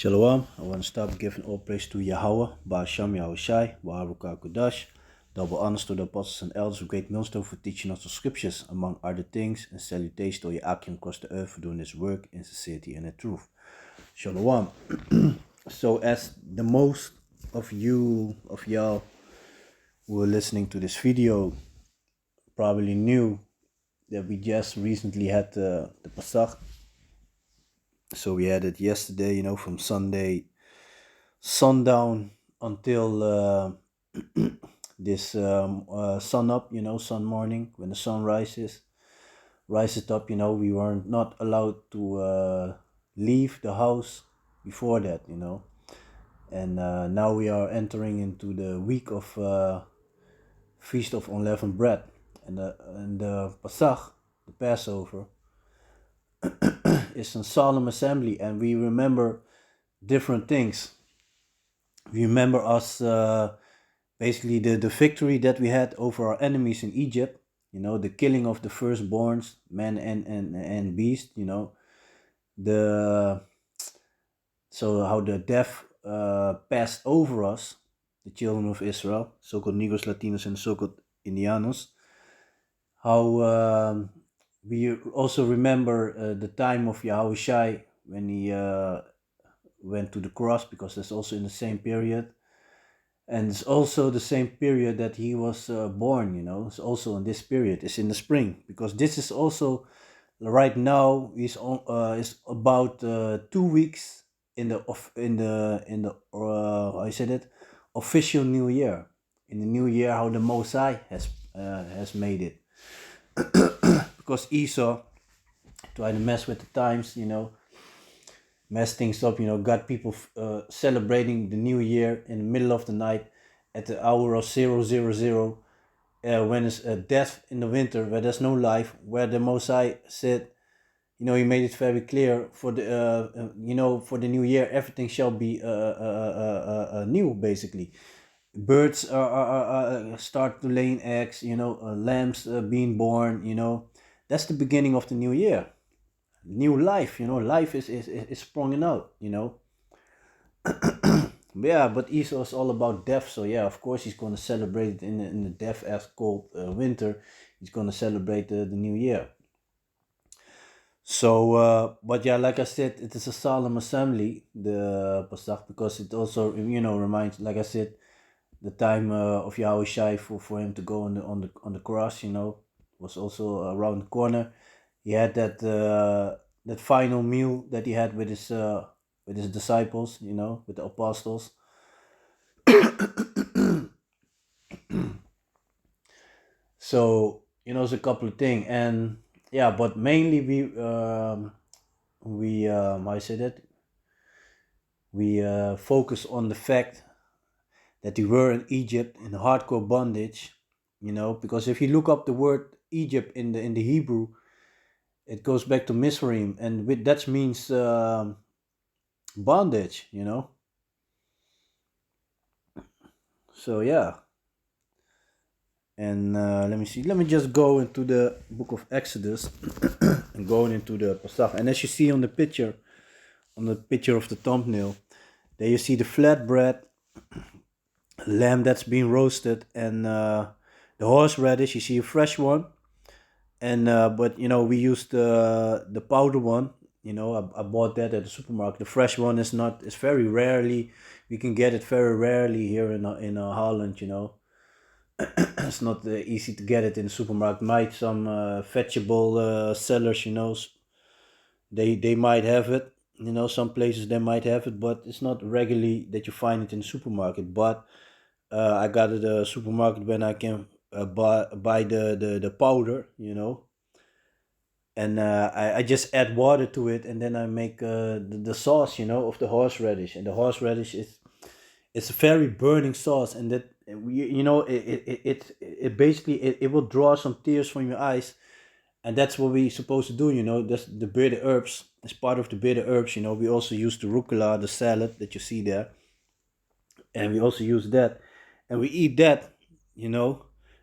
Shalom. I want to start giving all praise to Yahweh, Ba'asham Yahushai, Ba'aruka Kudash. Double honors to the apostles and elders of great millstone for teaching us the scriptures, among other things, and salutations to Yakim across the earth for doing his work in sincerity and in truth. Shalom. So, as the most of y'all who are listening to this video probably knew that we just recently had the Pasach. So we had it yesterday, from Sunday sundown until this sun up, sun morning, when the sun rises up. We were not allowed to leave the house before that, and now we are entering into the week of Feast of Unleavened Bread, and the Pasach, the Passover, is a solemn assembly, and we remember different things. We remember us basically the victory that we had over our enemies in Egypt, the killing of the firstborns, man and beast, so how the death passed over us, the children of Israel, so-called Negros, Latinos, and so-called Indianos. How we also remember the time of Yahushai when he went to the cross, because that's also in the same period. And it's also the same period that he was born, it's also in this period. It's in the spring, because this is also right now is about 2 weeks in the I said it, official New Year. In the New Year, how the Most High has made it, because Esau tried to mess with the times, mess things up, got people celebrating the New Year in the middle of the night at the hour of 000, when it's death in the winter, where there's no life, where the Most High said, he made it very clear for the, for the New Year, everything shall be new, basically. Birds start to laying eggs, lambs being born, that's the beginning of the New Year. New life, life is springing out, Yeah, but Esau is all about death, so yeah, of course he's going to celebrate it in the death as cold winter. He's going to celebrate the New Year. So, but yeah, like I said, it is a solemn assembly, the Pasach, because it also, reminds, like I said, the time of Yahushai for him to go on the cross, was also around the corner. He had that final meal that he had with his disciples, with the apostles. So, it's a couple of things, and yeah, but mainly I said it, we focus on the fact that we were in Egypt in hardcore bondage, because if you look up the word Egypt in the Hebrew, it goes back to Mizraim, and that means bondage, So yeah, and let me see. Let me just go into the book of Exodus and going into the Pasach. And as you see on the picture of the thumbnail, there you see the flatbread, lamb that's being roasted, and the horseradish. You see a fresh one, and but we used the powder one. I bought that at the supermarket. The fresh one is not. It's very rarely. We can get it very rarely here in Holland. It's not easy to get it in the supermarket. Might some vegetable sellers, they might have it. Some places they might have it, but it's not regularly that you find it in the supermarket. But I got it at the supermarket when I can buy the powder, and I just add water to it, and then I make the sauce, of the horseradish. And the horseradish it's a very burning sauce, and that it basically it will draw some tears from your eyes, and that's what we're supposed to do. That's the bitter herbs. As part of the bitter herbs, we also use the rucola, the salad that you see there, and we also use that, and we eat that,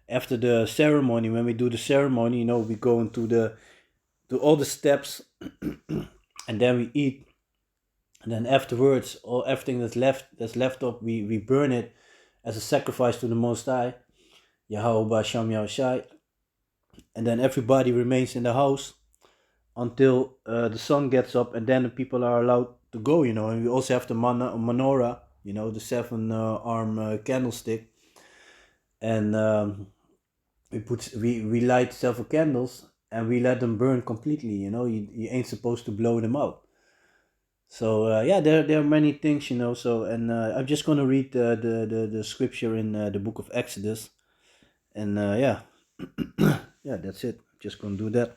after the ceremony. When we do the ceremony, we go into to all the steps, and then we eat And then afterwards, all everything that's left up, we burn it as a sacrifice to the Most High, Yahweh Basham Yahushai. And then everybody remains in the house until the sun gets up, and then the people are allowed to go. And we also have the menorah, the seven arm candlestick, and we light several candles and we let them burn completely. You ain't supposed to blow them out. So yeah, there are many things. So, and I'm just gonna read the scripture in the book of Exodus, and yeah, yeah, that's it. Just gonna do that.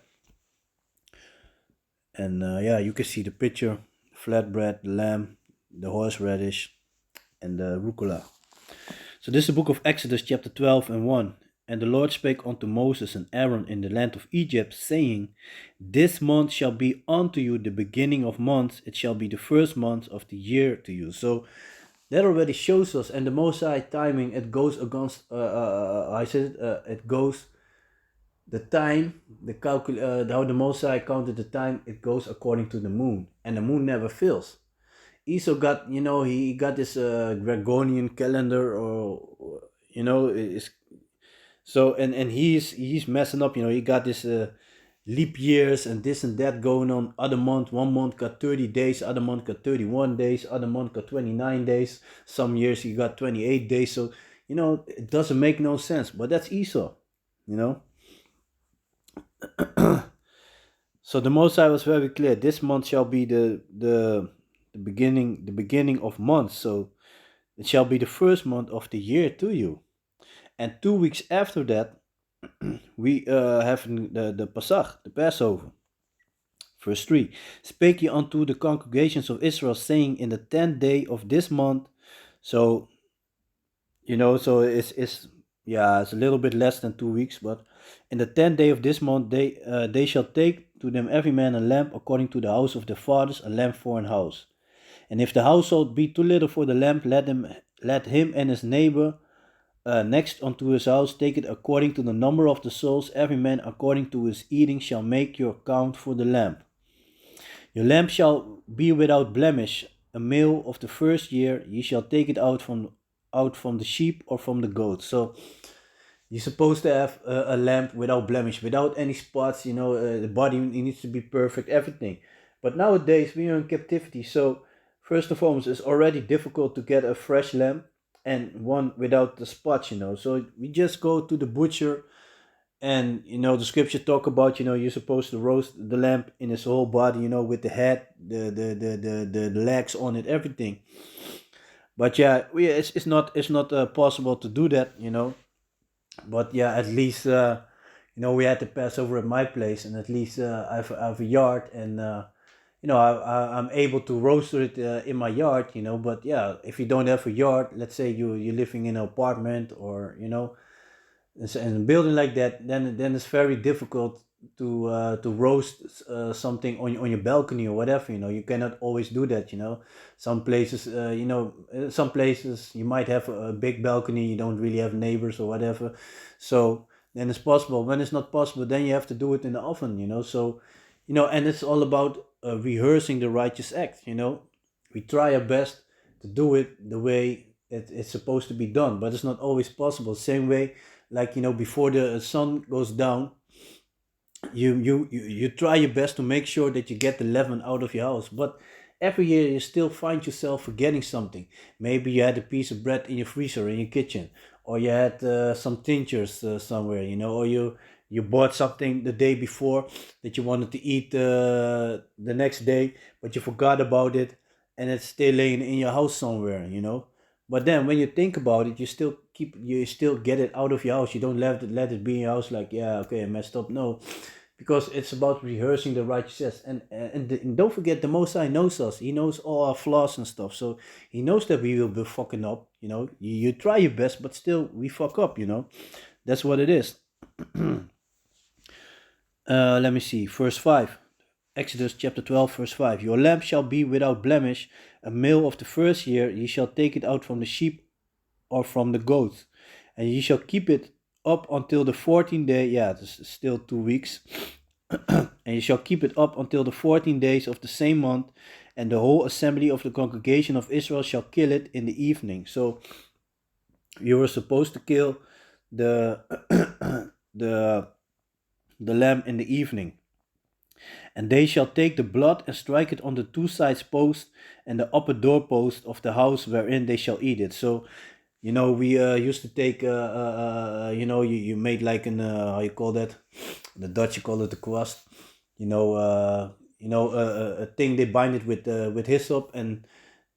And yeah, you can see the picture: flatbread, the lamb, the horseradish, and the rucola. So this is the book of Exodus, chapter 12 and 1. And the Lord spake unto Moses and Aaron in the land of Egypt, saying, This month shall be unto you the beginning of months, it shall be the first month of the year to you. So that already shows us, and the Mosai timing, it goes against, I said, it goes, the time, how the Mosai counted the time, it goes according to the moon, and the moon never fails. Esau got, he got this Gregorian calendar, or is so, and he's messing up. He got this leap years and this and that going on. Other month, one month got 30 days, other month got 31 days, other month got 29 days. Some years he got 28 days. So it doesn't make no sense. But that's Esau, you know. So the Mosai was very clear. This month shall be the beginning of months. So it shall be the first month of the year to you. And 2 weeks after that, we have the Pasach, the Passover. Verse 3. Spake ye unto the congregations of Israel, saying, In the 10th day of this month. So, so it's a little bit less than 2 weeks, but in the 10th day of this month, they shall take to them every man a lamb according to the house of their fathers, a lamb for an house. And if the household be too little for the lamb, let him and his neighbor next unto his house take it according to the number of the souls. Every man according to his eating shall make your count for the lamb. Your lamb shall be without blemish, a male of the first year. Ye shall take it out from the sheep or from the goats. So you're supposed to have a lamb without blemish, without any spots. The body needs to be perfect, everything. But nowadays we are in captivity, so first and foremost, it's already difficult to get a fresh lamb and one without the spots. So we just go to the butcher, and the scripture talk about, you're supposed to roast the lamb in its whole body, with the head, the legs on it, everything. But yeah, it's not possible to do that. But yeah, at least we had to pass over at my place, and at least I have a yard, and I'm able to roast it in my yard. But yeah, if you don't have a yard, let's say you're living in an apartment, or in a building like that, then it's very difficult to roast something on your balcony or whatever. You cannot always do that. Some places you might have a big balcony, you don't really have neighbors or whatever. So then it's possible. When it's not possible, then you have to do it in the oven. So and it's all about rehearsing the righteous act. We try our best to do it the way it's supposed to be done, but it's not always possible. Same way, like before the sun goes down, you try your best to make sure that you get the leaven out of your house, but every year you still find yourself forgetting something. Maybe you had a piece of bread in your freezer in your kitchen, or you had some tinctures somewhere, or you bought something the day before that you wanted to eat the next day, but you forgot about it, and it's still laying in your house somewhere. But then when you think about it, you still get it out of your house. You don't let it be in your house like, yeah, okay, I messed up. No, because it's about rehearsing the righteousness. And don't forget, the Most High knows us. He knows all our flaws and stuff. So he knows that we will be fucking up. You try your best, but still we fuck up. That's what it is. Let me see, verse 5. Exodus chapter 12, verse 5. Your lamb shall be without blemish, a male of the first year. Ye shall take it out from the sheep or from the goat, and ye shall keep it up until the 14th day. Yeah, it's still 2 weeks. And ye shall keep it up until the 14 days of the same month, and the whole assembly of the congregation of Israel shall kill it in the evening. So you were supposed to kill the the the lamb in the evening. And they shall take the blood and strike it on the two sides post and the upper doorpost of the house wherein they shall eat it. So, we used to take, you made like an, how you call that? The Dutch, you call it the crust. A thing they bind it with hyssop and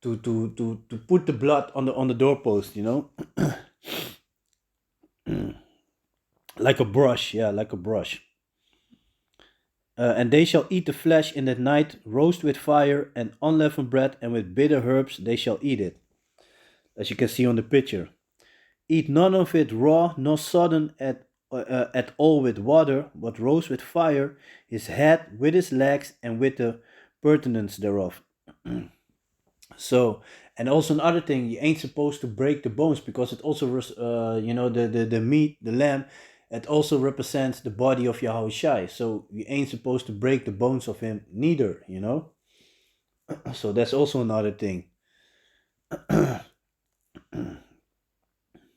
to put the blood on the doorpost, like a brush, yeah, like a brush. And they shall eat the flesh in that night, roast with fire and unleavened bread, and with bitter herbs they shall eat it, as you can see on the picture. Eat none of it raw, nor sodden at all with water, but roast with fire his head with his legs and with the pertinence thereof. So, and also another thing, you ain't supposed to break the bones because it also, the meat, the lamb, it also represents the body of Yahushai. So you ain't supposed to break the bones of him neither. So that's also another thing.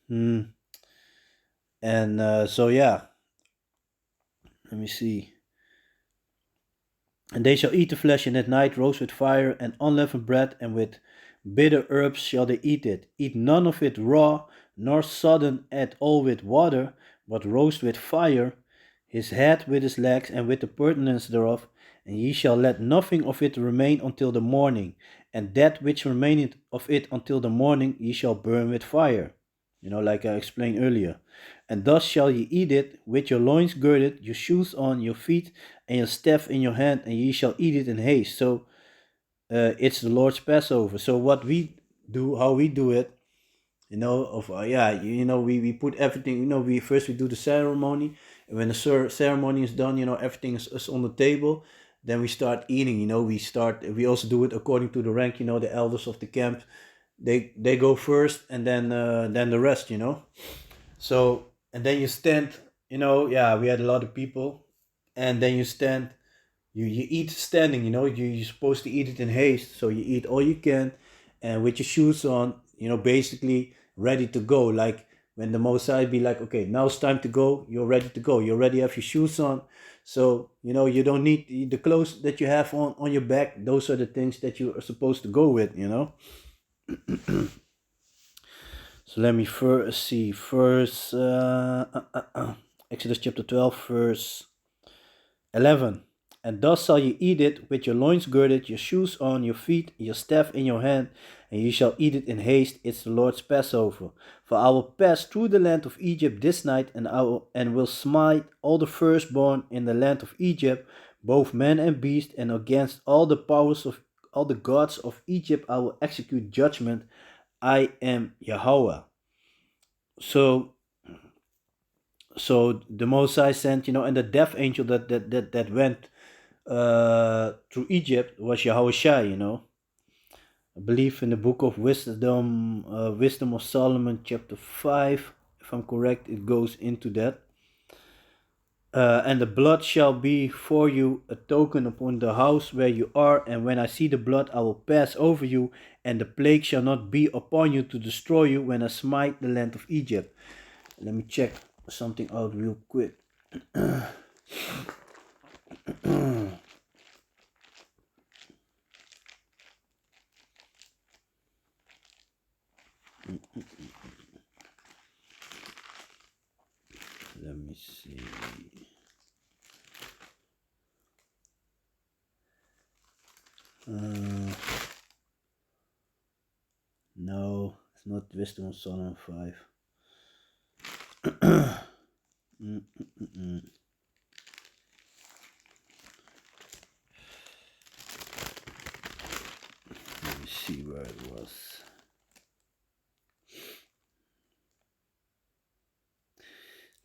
Hmm. And so yeah, let me see. And they shall eat the flesh in that night, roast with fire and unleavened bread, and with bitter herbs shall they eat it. Eat none of it raw, nor sodden at all with water, but roast with fire his head with his legs and with the pertinence thereof, and ye shall let nothing of it remain until the morning, and that which remaineth of it until the morning ye shall burn with fire. Like I explained earlier. And thus shall ye eat it, with your loins girded, your shoes on, your feet, and your staff in your hand, and ye shall eat it in haste. So it's the Lord's Passover. So what we do, how we do it, we put everything. We do the ceremony, and when the ceremony is done, everything is on the table. Then we start eating. We also do it according to the rank. The elders of the camp, they go first, and then the rest. So, and then you stand, yeah, we had a lot of people, and then you stand, you eat standing, you're supposed to eat it in haste, so you eat all you can, and with your shoes on, basically ready to go. Like when the Mosai be like, okay, now it's time to go, you're ready to go, you already have your shoes on, so you don't need the clothes that you have on your back. Those are the things that you are supposed to go with. So let me first see. Exodus chapter 12, verse 11. And thus shall ye eat it with your loins girded, your shoes on, your feet, your staff in your hand, and ye shall eat it in haste. It's the Lord's Passover. For I will pass through the land of Egypt this night, and will smite all the firstborn in the land of Egypt, both man and beast, and against all the powers of all the gods of Egypt I will execute judgment. I am Yahweh. So the Mosai sent, and the death angel that went through Egypt was Yahushua. I believe in the book of Wisdom of Solomon, chapter 5, if I'm correct, it goes into that. And the blood shall be for you a token upon the house where you are, and when I see the blood, I will pass over you, and the plague shall not be upon you to destroy you when I smite the land of Egypt. Let me check something out real quick. Let me see. No, it's not Wisdom of Solomon 5. Let me see where it was.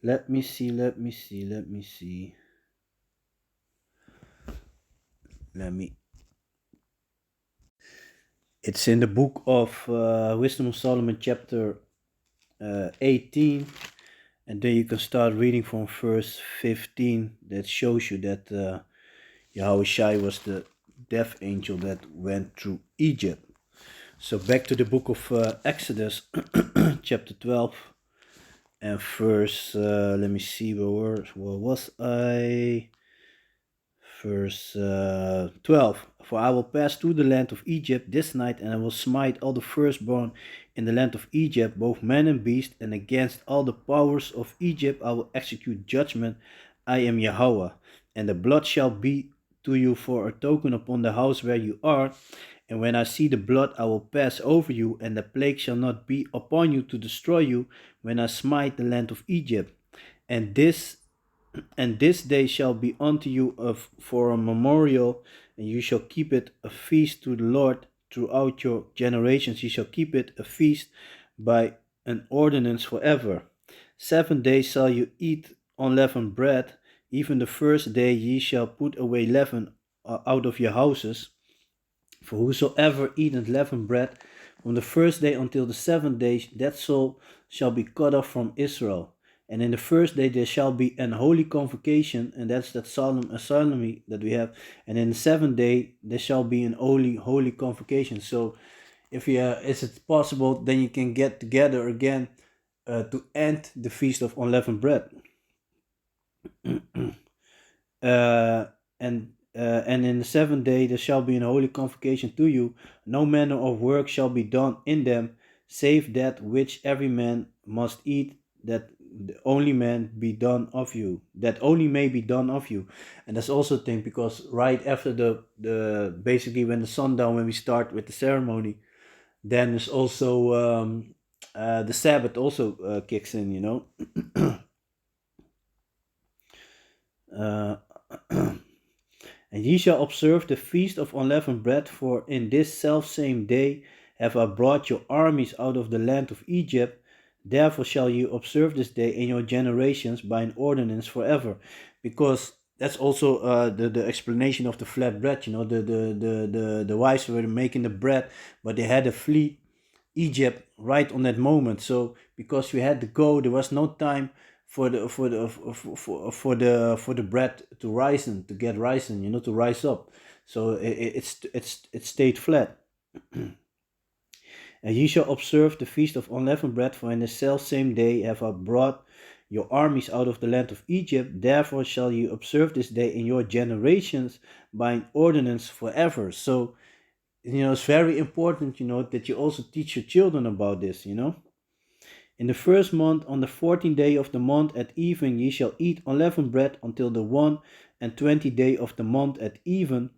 Let me see. It's in the book of Wisdom of Solomon, chapter 18, and then you can start reading from verse 15. That shows you that Yahushua was the death angel that went through Egypt. So back to the book of Exodus, chapter 12 and verse, let me see, where was I? Verse 12. For I will pass through the land of Egypt this night, and I will smite all the firstborn in the land of Egypt, both man and beast, and against all the powers of Egypt I will execute judgment. I am Yahweh. And the blood shall be to you for a token upon the house where you are. And when I see the blood, I will pass over you, and the plague shall not be upon you to destroy you when I smite the land of Egypt. And this day shall be unto you for a memorial, and you shall keep it a feast to the Lord throughout your generations. You shall keep it a feast by an ordinance forever. 7 days shall you eat unleavened bread. Even the first day ye shall put away leaven out of your houses. For whosoever eateth leavened bread from the first day until the 7th day, that soul shall be cut off from Israel. And in the first day there shall be an holy convocation, and that's that solemn assembly that we have. And in the 7th day there shall be an holy convocation. So, if you is it possible, then you can get together again to end the feast of unleavened bread. uh, and in the 7th day there shall be an holy convocation to you. No manner of work shall be done in them, save that which every man must eat, that only man be done of you, that only may be done of you. And that's also a thing, because right after the basically when the sundown, when we start with the ceremony, then there's also the Sabbath also kicks in, you know. uh, And ye shall observe the feast of unleavened bread, for in this selfsame day have I brought your armies out of the land of Egypt. Therefore shall you observe this day in your generations by an ordinance forever. Because that's also the explanation of the flat bread. You know, the wives were making the bread, but they had to flee Egypt right on that moment. So because we had to go, there was no time for the bread to rise and to get rising, you know, to rise up. So it stayed flat. And ye shall observe the feast of unleavened bread, for in the selfsame day have I brought your armies out of the land of Egypt. Therefore shall you observe this day in your generations by an ordinance forever. So, you know, it's very important, you know, that you also teach your children about this, you know. In the first month, on the 14th day of the month at even, ye shall eat unleavened bread until the 21st day of the month at even.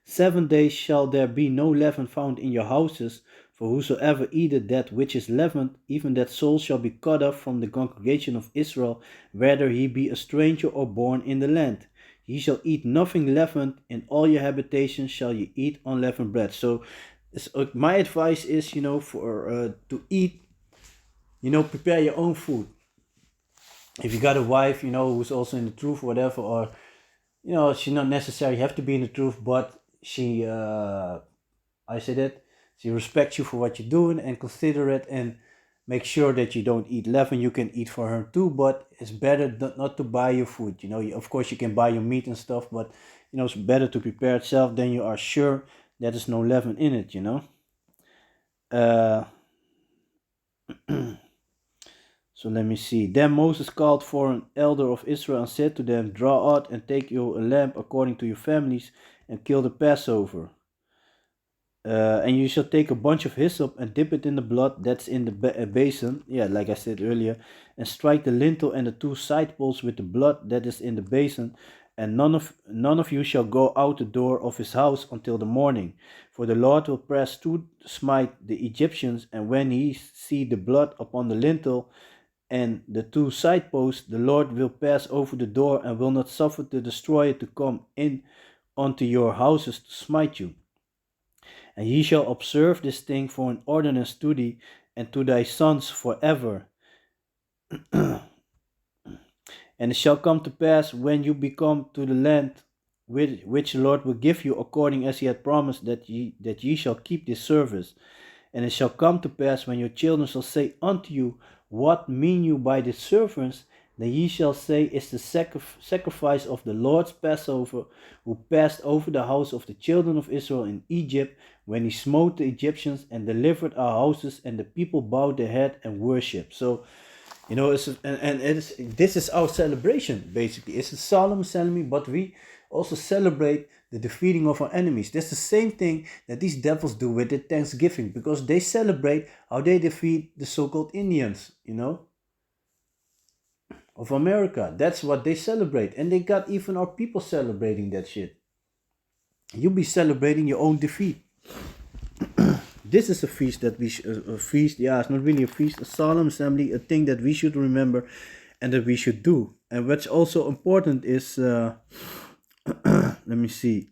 7 days shall there be no leaven found in your houses, for whosoever eateth that which is leavened, even that soul shall be cut off from the congregation of Israel, whether he be a stranger or born in the land. Ye shall eat nothing leavened, in all your habitations shall ye eat unleavened bread. So, my advice is, you know, for to eat, you know, prepare your own food. If you got a wife, you know, who's also in the truth or whatever, or, you know, she not necessarily have to be in the truth, but she, I said it, she respects you for what you're doing and consider it, and make sure that you don't eat leaven. You can eat for her too, but it's better not to buy your food. You know, of course you can buy your meat and stuff, but, you know, it's better to prepare itself, then you are sure that there's no leaven in it, you know. Uh, So let me see. Then Moses called for an elder of Israel and said to them, draw out and take you a lamb according to your families and kill the Passover. And you shall take a bunch of hyssop and dip it in the blood that's in the basin, yeah, like I said earlier, and strike the lintel and the 2 side posts with the blood that is in the basin. And none of you shall go out the door of his house until the morning, for the Lord will press to smite the Egyptians. And when he see the blood upon the lintel and the 2 side posts, the Lord will pass over the door and will not suffer the destroyer to come in unto your houses to smite you. And ye shall observe this thing for an ordinance to thee and to thy sons forever. And it shall come to pass when you become to the land which the Lord will give you, according as he had promised, that ye shall keep this service. And it shall come to pass when your children shall say unto you, what mean you by this service? Then ye shall say, is the sacrifice of the Lord's Passover, who passed over the house of the children of Israel in Egypt, when he smote the Egyptians and delivered our houses, and the people bowed their head and worshiped. So, and this is our celebration, basically. It's a solemn ceremony, but we also celebrate the defeating of our enemies. That's the same thing that these devils do with the Thanksgiving, because they celebrate how they defeat the so-called Indians, of America. That's what they celebrate. And they got even our people celebrating that shit. You be celebrating your own defeat. This is a feast that a feast, yeah, it's not really a feast, a solemn assembly, a thing that we should remember and that we should do. And what's also important is, let me see,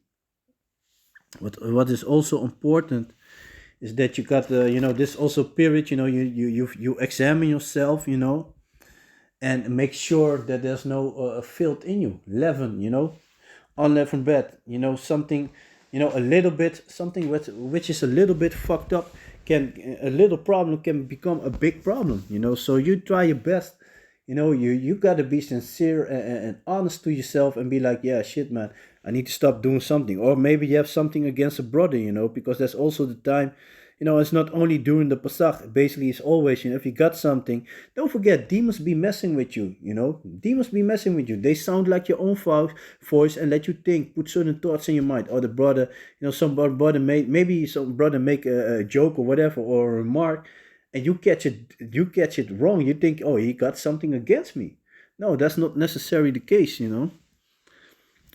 what is also important is that you got, this also period, you examine yourself, and make sure that there's no filth in you, leaven, unleavened bread, something, a little bit, something which is a little bit fucked up, a little problem can become a big problem, so you try your best, you gotta be sincere and honest to yourself and be like, yeah, shit, man, I need to stop doing something. Or maybe you have something against a brother, because that's also the time. It's not only during the Pasach. Basically, it's always, if you got something, don't forget, demons be messing with you, Demons be messing with you. They sound like your own voice and let you think, put certain thoughts in your mind. Or the brother, some brother maybe some brother make a joke or whatever, or a remark, and you catch it wrong. You think, oh, he got something against me. No, that's not necessarily the case,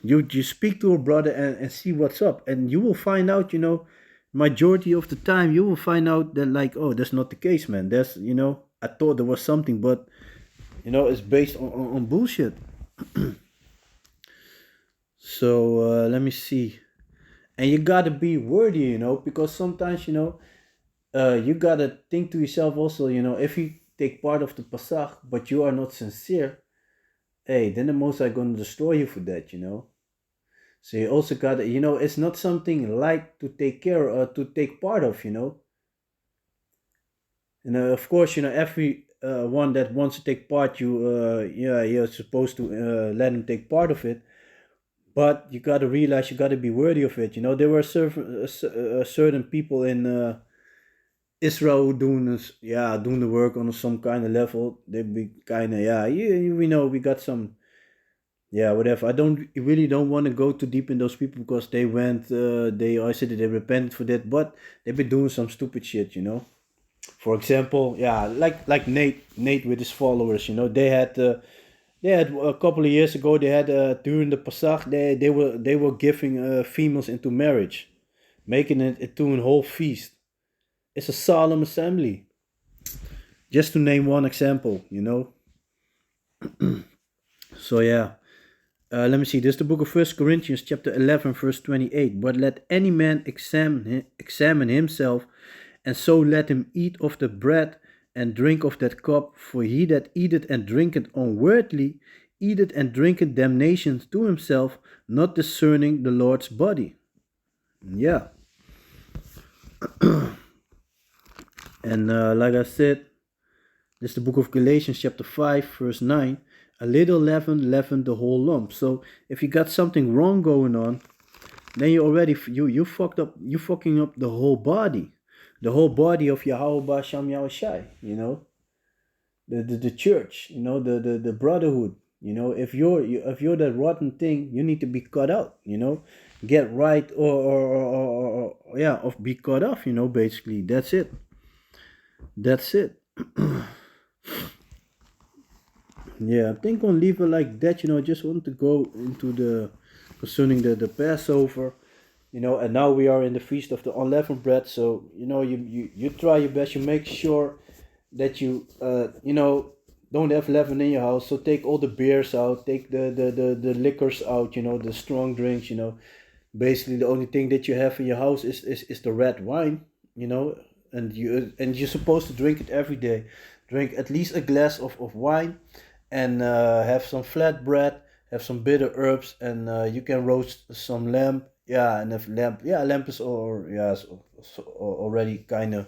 You speak to a brother and see what's up, and you will find out, majority of the time you will find out that, like, oh, that's not the case, man. That's, I thought there was something, but it's based on bullshit. So let me see. And you gotta be worthy, because sometimes, you gotta think to yourself also, if you take part of the Pasach but you are not sincere, hey, then the most are gonna destroy you for that. So you also gotta, it's not something light to take care or to take part of. And of course, every one that wants to take part, you're supposed to let him take part of it. But you gotta realize you gotta be worthy of it. There were certain people in Israel who doing this, yeah, doing the work on some kind of level. They be kind of, yeah, we know we got some, yeah, whatever. I really don't want to go too deep in those people, because they went, I said that they repented for that, but they've been doing some stupid shit. For example, yeah, like Nate with his followers, they had a couple of years ago, they had during the Pasach, they were giving females into marriage, making it into a whole feast. It's a solemn assembly. Just to name one example. So yeah. Let me see. This is the book of First Corinthians, chapter 11, verse 28. But let any man examine himself, and so let him eat of the bread and drink of that cup. For he that eateth and drinketh unworthily, eateth and drinketh damnation to himself, not discerning the Lord's body. Yeah. And like I said, this is the book of Galatians, chapter 5, verse 9. A little leaven the whole lump. So if you got something wrong going on, then you already you fucked up. You fucking up the whole body of Yahweh Basham Yahushai. The church. The brotherhood. If you're that rotten thing, you need to be cut out. Get right, or yeah, or be cut off. Basically that's it. That's it. Yeah, I think I'll leave it like that. I just want to go into the concerning the Passover. And now we are in the feast of the unleavened bread. So you try your best. You make sure that you don't have leaven in your house. So take all the beers out, take the liquors out. The strong drinks. Basically the only thing that you have in your house is the red wine. And you're supposed to drink it every day. Drink at least a glass of wine, and have some flat bread, have some bitter herbs, and you can roast some lamb. Yeah, and if lamb, yeah, lamb is, or yeah, already kind of